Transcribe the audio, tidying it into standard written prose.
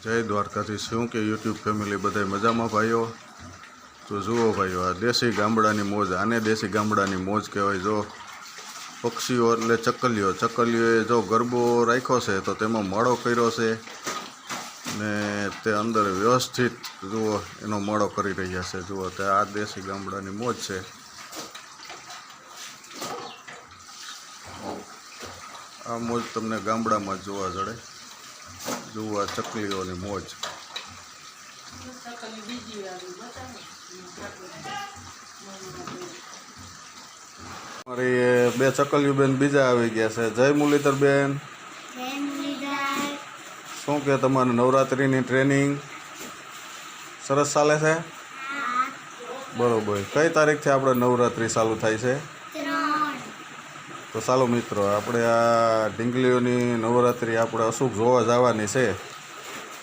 જય દ્વારકાધીશ। શું કે યુટ્યુબ ફેમિલી બધાય મજામાં ભાઈઓ? તો જુઓ ભાઈઓ, આ દેશી ગામડાની મોજ, આને દેશી ગામડાની મોજ કહેવાય। જો પક્ષીઓ એટલે ચકલીઓએ જો ગરબો રાખ્યો છે તો તેમાં માળો કર્યો છે ને તે અંદર વ્યવસ્થિત જુઓ એનો માળો કરી રહ્યા છે। જુઓ તે આ દેશી ગામડાની મોજ છે। આ મોજ તમને ગામડામાં જ જોવા જડે। જુઓ આ ચકલીઓની મોજ। મારી બે ચકલીઓ બેન બીજા આવી ગયા છે। જય મુરલીધર બેન। શું કે તમારી નવરાત્રિની ટ્રેનિંગ સરસ ચાલે છે? બરોબર। કઈ તારીખથી આપણે નવરાત્રિ ચાલુ થાય છે? તો ચાલો મિત્રો, આપણે આ ઢીંગલીઓની નવરાત્રિ આપણે અશુભ જોવા જવાની છે।